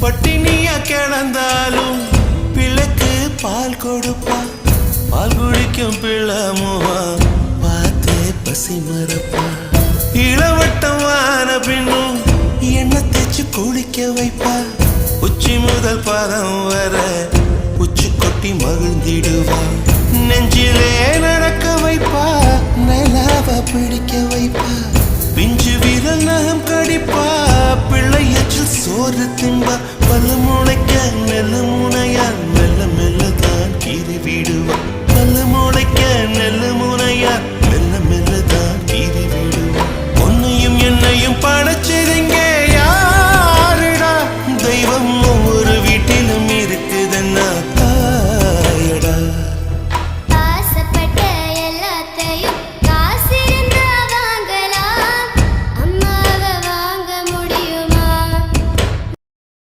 பட்டினியா கிடந்தாலும் பிள்ளைக்கு பால் கொடுப்பா. பால் குடிக்கும் பிள்ளமுவா பார்த்தே பசி மறப்பா. இளவட்டமான பின்னும் எண்ணெய் தேய்ச்சு குளிக்க வைப்பா. உச்சி முதல் பாதம் வர உச்சி கொட்டி மகிழ்ந்திடுவா. நெஞ்சிலே நடக்க வைப்பா, நிலாவ பிடிக்க வைப்பா. பிஞ்சு வீரல் நகம் கடிப்பா, பிள்ளையற்றில் சோறு தின்பா. பல்லு முளைக்க நெல்லு முனையால் மெல்ல மெல்ல தான் கீறி விடுவா. பல்லு முளைக்க நெல்லு முனையால் மெல்ல மெல்ல தான் கீறி விடுவா. உன்னையும் என்னையும் படைச்சதுங்க